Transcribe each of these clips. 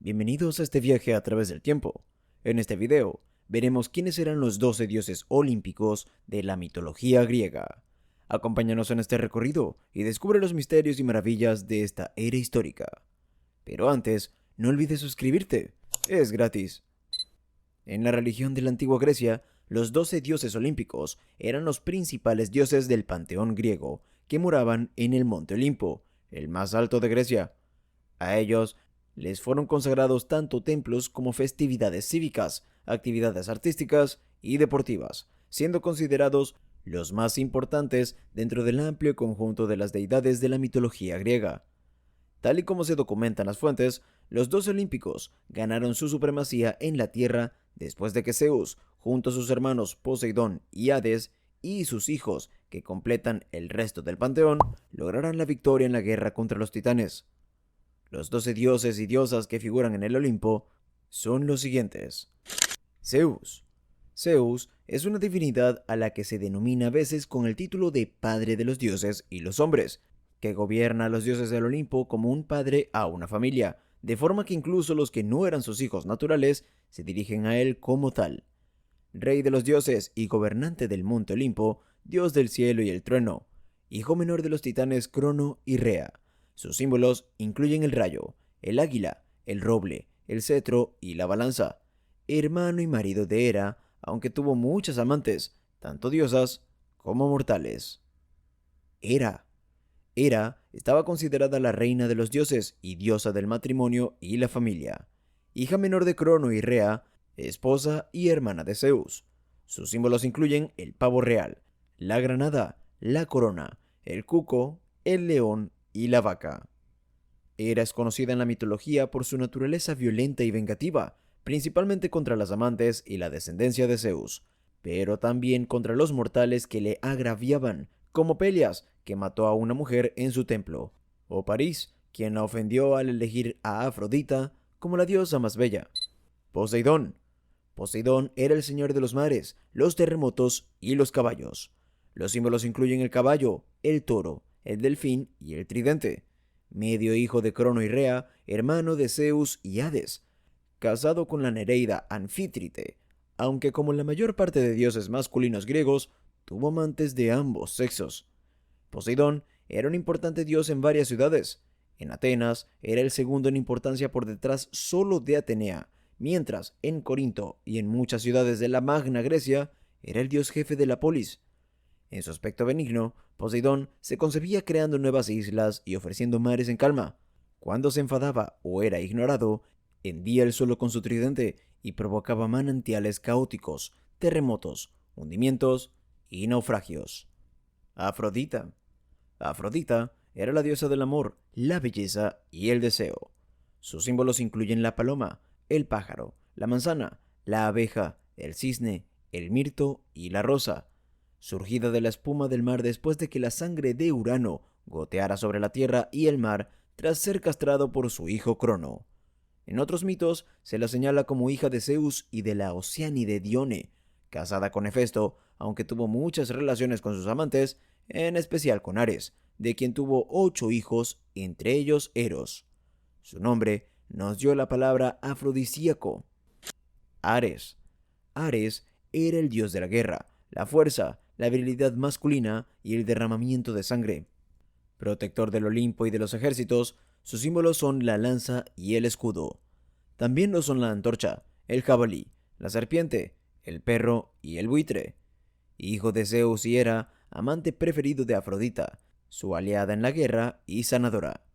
Bienvenidos a este viaje a través del tiempo. En este video, veremos quiénes eran los 12 dioses olímpicos de la mitología griega. Acompáñanos en este recorrido y descubre los misterios y maravillas de esta era histórica. Pero antes, no olvides suscribirte, es gratis. En la religión de la antigua Grecia, los 12 dioses olímpicos eran los principales dioses del panteón griego, que moraban en el Monte Olimpo, el más alto de Grecia. A ellos les fueron consagrados tanto templos como festividades cívicas, actividades artísticas y deportivas, siendo considerados los más importantes dentro del amplio conjunto de las deidades de la mitología griega. Tal y como se documentan las fuentes, los 12 olímpicos ganaron su supremacía en la tierra después de que Zeus, junto a sus hermanos Poseidón y Hades, y sus hijos, que completan el resto del panteón, lograran la victoria en la guerra contra los titanes. Los 12 dioses y diosas que figuran en el Olimpo son los siguientes. Zeus. Zeus es una divinidad a la que se denomina a veces con el título de Padre de los dioses y los hombres, que gobierna a los dioses del Olimpo como un padre a una familia, de forma que incluso los que no eran sus hijos naturales se dirigen a él como tal. Rey de los dioses y gobernante del monte Olimpo, dios del cielo y el trueno, hijo menor de los titanes Crono y Rea. Sus símbolos incluyen el rayo, el águila, el roble, el cetro y la balanza. Hermano y marido de Hera, aunque tuvo muchas amantes, tanto diosas como mortales. Hera. Hera estaba considerada la reina de los dioses y diosa del matrimonio y la familia. Hija menor de Crono y Rea, esposa y hermana de Zeus. Sus símbolos incluyen el pavo real, la granada, la corona, el cuco, el león y la vaca. Hera es conocida en la mitología por su naturaleza violenta y vengativa, principalmente contra las amantes y la descendencia de Zeus, pero también contra los mortales que le agraviaban, como Pelias, que mató a una mujer en su templo, o París, quien la ofendió al elegir a Afrodita como la diosa más bella. Poseidón. Poseidón era el señor de los mares, los terremotos y los caballos. Los símbolos incluyen el caballo, el toro, el delfín y el tridente. Medio hijo de Crono y Rea, hermano de Zeus y Hades. Casado con la Nereida Anfítrite, aunque como la mayor parte de dioses masculinos griegos, tuvo amantes de ambos sexos. Poseidón era un importante dios en varias ciudades. En Atenas era el segundo en importancia por detrás solo de Atenea, mientras en Corinto y en muchas ciudades de la Magna Grecia era el dios jefe de la polis. En su aspecto benigno, Poseidón se concebía creando nuevas islas y ofreciendo mares en calma. Cuando se enfadaba o era ignorado, hendía el suelo con su tridente y provocaba manantiales caóticos, terremotos, hundimientos y naufragios. Afrodita. Afrodita era la diosa del amor, la belleza y el deseo. Sus símbolos incluyen la paloma, el pájaro, la manzana, la abeja, el cisne, el mirto y la rosa, surgida de la espuma del mar después de que la sangre de Urano goteara sobre la tierra y el mar tras ser castrado por su hijo Crono. En otros mitos se la señala como hija de Zeus y de la Oceánide Dione, casada con Hefesto, aunque tuvo muchas relaciones con sus amantes, en especial con Ares, de quien tuvo 8 hijos, entre ellos Eros. Su nombre nos dio la palabra afrodisíaco. Ares. Ares era el dios de la guerra, la fuerza, la virilidad masculina y el derramamiento de sangre. Protector del Olimpo y de los ejércitos, sus símbolos son la lanza y el escudo. También lo son la antorcha, el jabalí, la serpiente, el perro y el buitre. Hijo de Zeus y Hera, amante preferido de Afrodita, su aliada en la guerra y sanadora.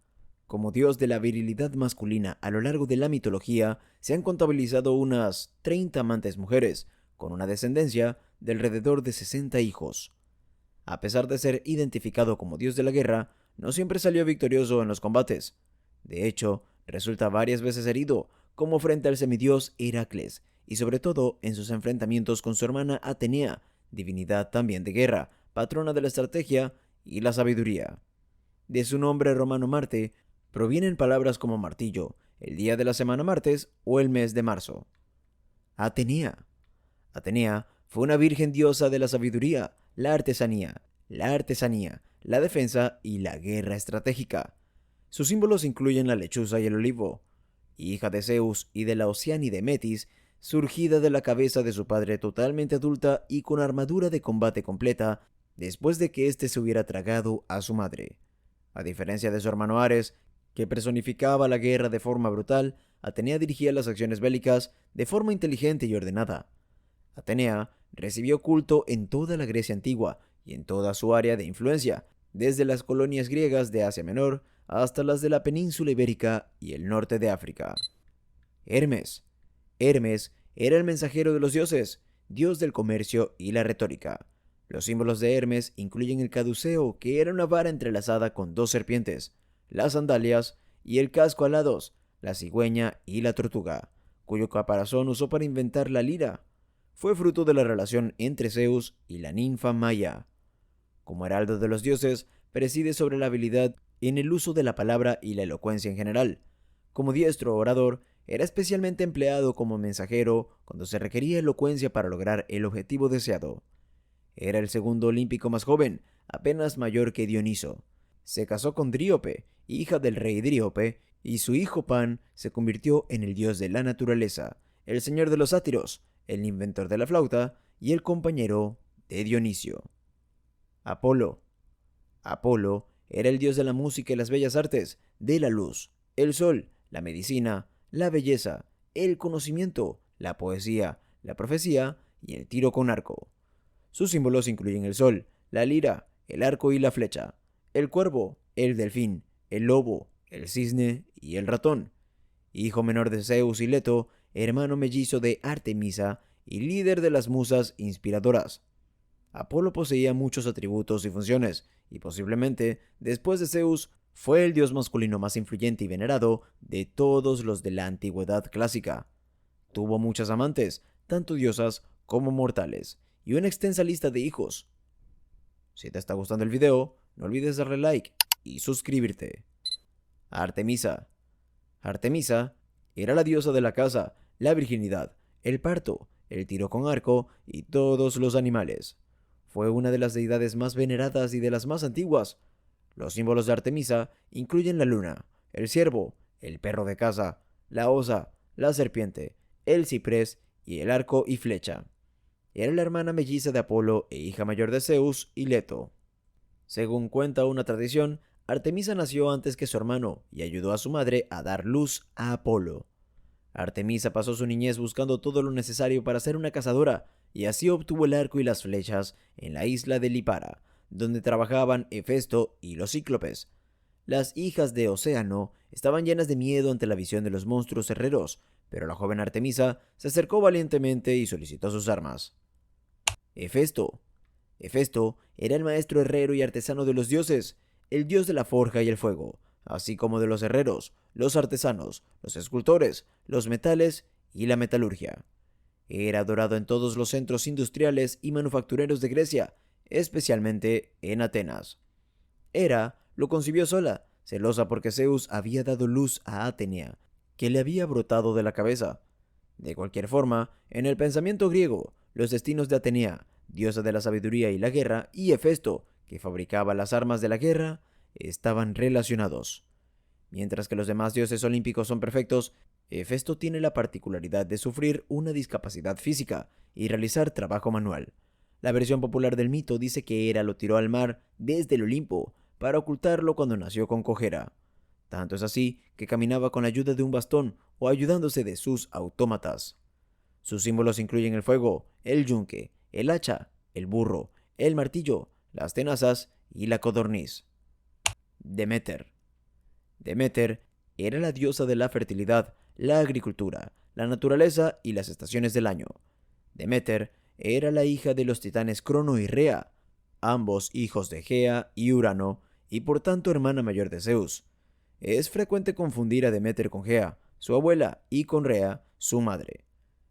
Como dios de la virilidad masculina a lo largo de la mitología, se han contabilizado unas 30 amantes mujeres, con una descendencia de alrededor de 60 hijos. A pesar de ser identificado como dios de la guerra, no siempre salió victorioso en los combates. De hecho, resulta varias veces herido, como frente al semidios Heracles, y sobre todo en sus enfrentamientos con su hermana Atenea, divinidad también de guerra, patrona de la estrategia y la sabiduría. De su nombre romano Marte provienen palabras como martillo, el día de la semana martes o el mes de marzo. Atenea. Atenea fue una virgen diosa de la sabiduría, la artesanía, la defensa y la guerra estratégica. Sus símbolos incluyen la lechuza y el olivo. hija de Zeus y de la Oceánide Metis, surgida de la cabeza de su padre totalmente adulta y con armadura de combate completa, después de que éste se hubiera tragado a su madre. A diferencia de su hermano Ares, que personificaba la guerra de forma brutal, Atenea dirigía las acciones bélicas de forma inteligente y ordenada. Atenea recibió culto en toda la Grecia antigua y en toda su área de influencia, desde las colonias griegas de Asia Menor hasta las de la península ibérica y el norte de África. Hermes. Hermes era el mensajero de los dioses, dios del comercio y la retórica. Los símbolos de Hermes incluyen el caduceo, que era una vara entrelazada con dos serpientes, las sandalias y el casco alados, la cigüeña y la tortuga, cuyo caparazón usó para inventar la lira. Fue fruto de la relación entre Zeus y la ninfa Maya. Como heraldo de los dioses, preside sobre la habilidad en el uso de la palabra y la elocuencia en general. Como diestro orador, era especialmente empleado como mensajero cuando se requería elocuencia para lograr el objetivo deseado. Era el segundo olímpico más joven, apenas mayor que Dioniso. Se casó con Dríope, hija del rey Dríope, y su hijo Pan se convirtió en el dios de la naturaleza, el señor de los sátiros, el inventor de la flauta y el compañero de Dionisio. Apolo. Apolo era el dios de la música y las bellas artes, de la luz, el sol, la medicina, la belleza, el conocimiento, la poesía, la profecía y el tiro con arco. Sus símbolos incluyen el sol, la lira, el arco y la flecha, el cuervo, el delfín, el lobo, el cisne y el ratón. Hijo menor de Zeus y Leto, hermano mellizo de Artemisa y líder de las musas inspiradoras. Apolo poseía muchos atributos y funciones, y posiblemente, después de Zeus, fue el dios masculino más influyente y venerado de todos los de la antigüedad clásica. Tuvo muchas amantes, tanto diosas como mortales, y una extensa lista de hijos. Si te está gustando el video, no olvides darle like y suscribirte. Artemisa. Artemisa era la diosa de la casa, la virginidad, el parto, el tiro con arco y todos los animales. Fue una de las deidades más veneradas y de las más antiguas. Los símbolos de Artemisa incluyen la luna, el ciervo, el perro de caza, la osa, la serpiente, el ciprés y el arco y flecha. Era la hermana melliza de Apolo e hija mayor de Zeus y Leto. Según cuenta una tradición, Artemisa nació antes que su hermano y ayudó a su madre a dar luz a Apolo. Artemisa pasó su niñez buscando todo lo necesario para ser una cazadora, y así obtuvo el arco y las flechas en la isla de Lipara, donde trabajaban Hefesto y los cíclopes. Las hijas de Océano estaban llenas de miedo ante la visión de los monstruos herreros, pero la joven Artemisa se acercó valientemente y solicitó sus armas. Hefesto. Hefesto era el maestro herrero y artesano de los dioses, el dios de la forja y el fuego, así como de los herreros, los artesanos, los escultores, los metales y la metalurgia. Era adorado en todos los centros industriales y manufactureros de Grecia, especialmente en Atenas. Hera lo concibió sola, celosa porque Zeus había dado luz a Atenea, que le había brotado de la cabeza. De cualquier forma, en el pensamiento griego, los destinos de Atenea, diosa de la sabiduría y la guerra, y Hefesto, que fabricaba las armas de la guerra, estaban relacionados. Mientras que los demás dioses olímpicos son perfectos, Hefesto tiene la particularidad de sufrir una discapacidad física y realizar trabajo manual. La versión popular del mito dice que Hera lo tiró al mar desde el Olimpo para ocultarlo cuando nació con cojera. Tanto es así que caminaba con la ayuda de un bastón o ayudándose de sus autómatas. Sus símbolos incluyen el fuego, el yunque, el hacha, el burro, el martillo, las tenazas y la codorniz. Demeter. Demeter era la diosa de la fertilidad, la agricultura, la naturaleza y las estaciones del año. Demeter era la hija de los titanes Crono y Rea, ambos hijos de Gea y Urano, y por tanto hermana mayor de Zeus. Es frecuente confundir a Demeter con Gea, su abuela, y con Rea, su madre.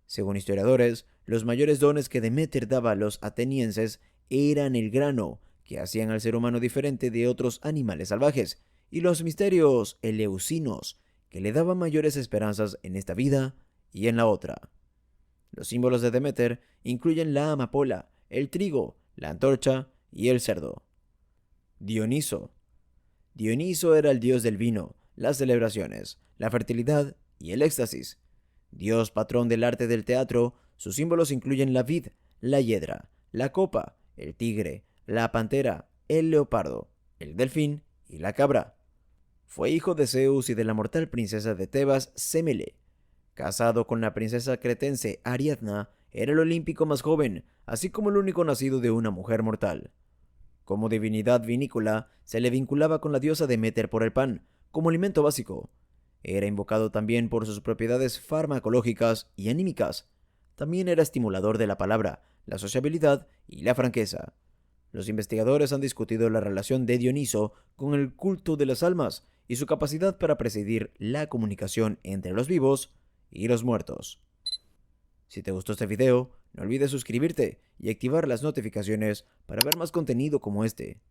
Según historiadores, los mayores dones que Demeter daba a los atenienses eran el grano, que hacían al ser humano diferente de otros animales salvajes, y los misterios eleusinos, que le daban mayores esperanzas en esta vida y en la otra. Los símbolos de Demeter incluyen la amapola, el trigo, la antorcha y el cerdo. Dioniso. Dioniso era el dios del vino, las celebraciones, la fertilidad y el éxtasis. Dios patrón del arte del teatro, sus símbolos incluyen la vid, la hiedra, la copa, el tigre, la pantera, el leopardo, el delfín y la cabra. Fue hijo de Zeus y de la mortal princesa de Tebas, Semele. Casado con la princesa cretense Ariadna, era el olímpico más joven, así como el único nacido de una mujer mortal. Como divinidad vinícola, se le vinculaba con la diosa Deméter por el pan, como alimento básico. Era invocado también por sus propiedades farmacológicas y anímicas. También era estimulador de la palabra, la sociabilidad y la franqueza. Los investigadores han discutido la relación de Dioniso con el culto de las almas y su capacidad para presidir la comunicación entre los vivos y los muertos. Si te gustó este video, no olvides suscribirte y activar las notificaciones para ver más contenido como este.